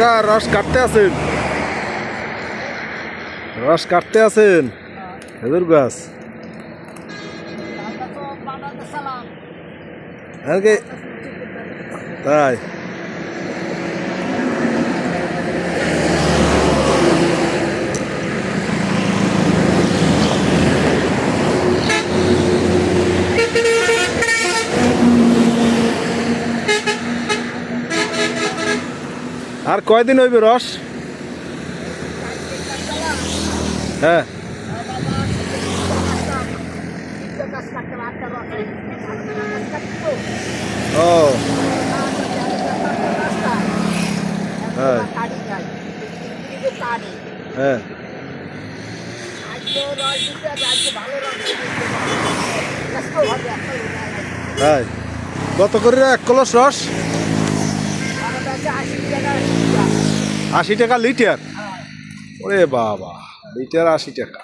কাকা রস কাটতে আছেন? রস কাটতে আছেন খেজুর গাছ? তাই আর কয়দিন হইবে রস? হ্যাঁ ও হ্যাঁ হ্যাঁ তাই কত করে এক কলস রস? 80 টাকা লিটার? ওরে বাবা, লিটার 80 টাকা।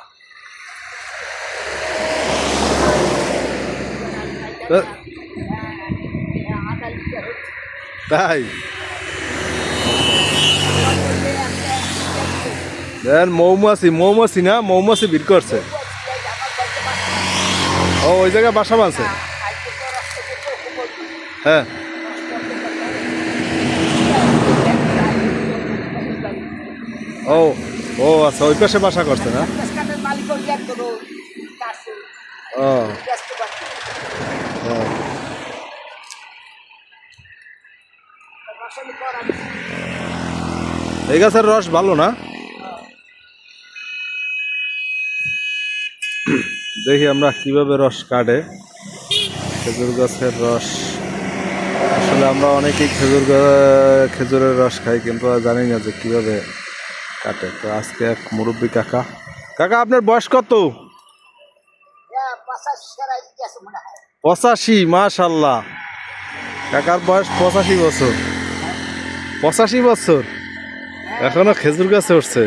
তাই মৌমাছি মৌমাছি না মৌমাছি ভিড় করছে। ও ওই জায়গায় বাসা বাঁধছে? হ্যাঁ ও ও আচ্ছা, ওই পাশে বাসা করছে না? ও এই গাছের রস ভালো না? দেখি আমরা কিভাবে রস কাটে খেজুর গাছের রস। আসলে আমরা অনেকেই খেজুরের রস খাই, কিন্তু জানি না যে কিভাবে কাটে। তো আজকে এক মুরব্বী কাকা। কাকা আপনার বয়স কত? 85। মাশাআল্লাহ, কাকার বয়স 85 বছর। 85 বছর এখনো খেজুর গাছে উঠছে।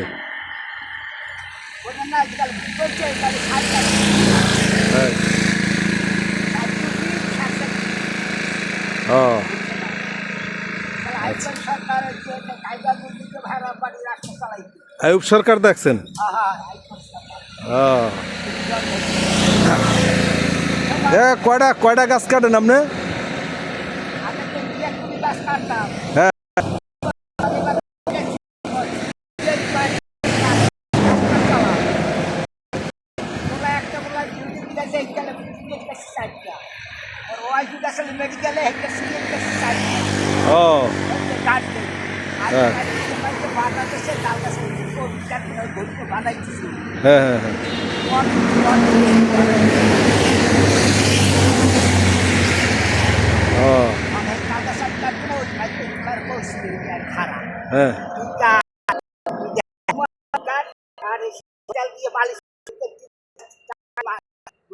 আইয়ুব সরকার দেখছেন? কয়টা কয়টা গাছ কাটেন আপনি? হ্যাঁ ও হ্যাঁ হ্যাঁ হ্যাঁ হ্যাঁ ও হ্যাঁ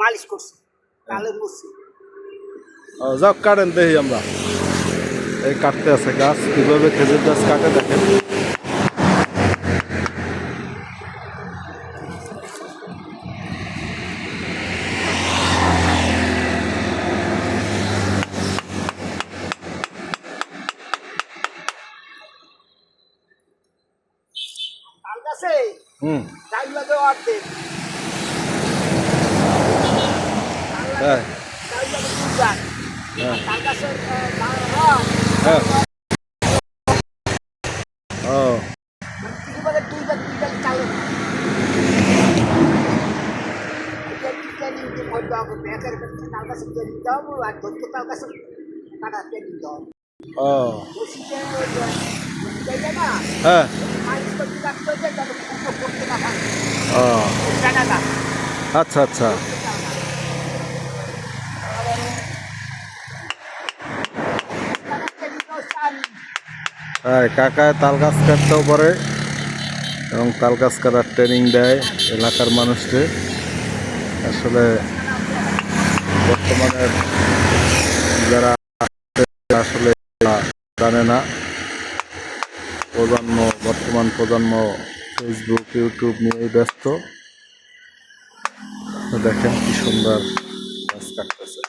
মালিশ করছি যাক কাটেন দেখি আমরা। এই কাটতে আছে গাছ, কিভাবে খেজুর গাছ কাটে দেখেন। হুম হ্যাঁ হ্যাঁ ও ও হ্যাঁ ও আচ্ছা আচ্ছা হ্যাঁ কাকায় তাল গাছ কাটতেও পারে এবং তাল গাছ কাটার ট্রেনিং দেয় এলাকার মানুষকে। আসলে বর্তমানে যারা আসলে জানে না, বর্তমান প্রজন্ম ফেসবুক ইউটিউব নিয়েই ব্যস্ত। দেখেন কি সুন্দর গাছ কাটতেছে।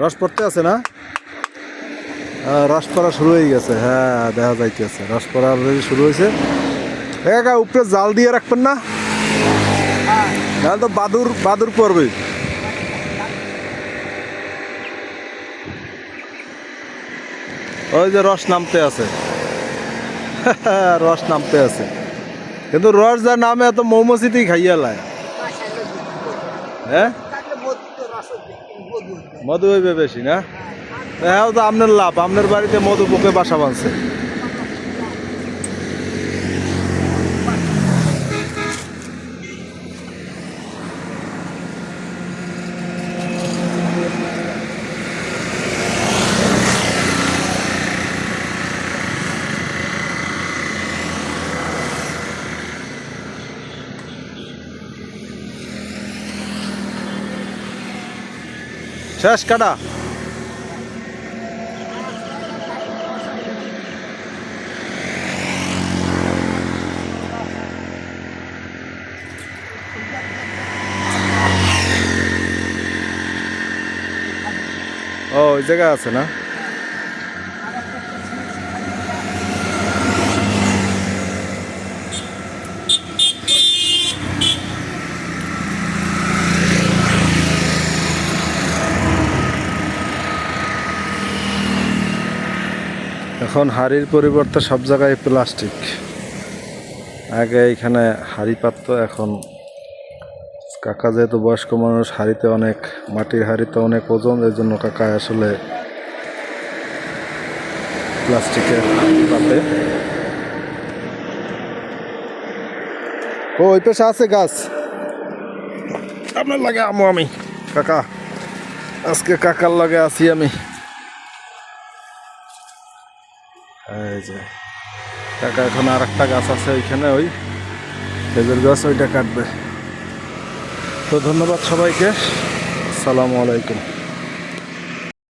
রস পড়তে আছে না? রস পড়া শুরু হয়ে গেছে, হ্যাঁ দেখা যাইতেছে রস পড়া অলরেডি শুরু হয়েছে। কাকা উপরে জাল দিয়ে রাখবেন না, তাহলে তো বাদুর বাদুর পড়বে। ওই যে রস নামতে আছে, রস নামতে আছে, কিন্তু রস যা নামে এত মৌমাছিতেই খাইয়া লায়। হ্যাঁ মধু হইবে বেশি না? হ্যাঁ তো আপনার লাভ, আপনার বাড়িতে মধু পোকে বাসা বাঁধছে। শেষ কাটা? ও ওই জায়গা আছে না? এখন হাড়ির পরিবর্তে সব জায়গায় প্লাস্টিক। আগে এখানে হাড়ি পাততো, এখন কাকা যেহেতু বয়স্ক মানুষ, হাড়িতে অনেক, মাটির হাড়িতে অনেক ওজন, এই জন্য কাকা আসলে প্লাস্টিকের পাতে। ও ওই পেশা আছে গাছ আপনার লাগে আমো আমি কাকা, আজকে কাকার লাগে আছি আমি। এই যে কাকা এখন আর একটা গাছ আছে ওইখানে, ওই খেজুর গাছ, ওইটা কাটবে। তো ধন্যবাদ সবাইকে, আসসালামু আলাইকুম।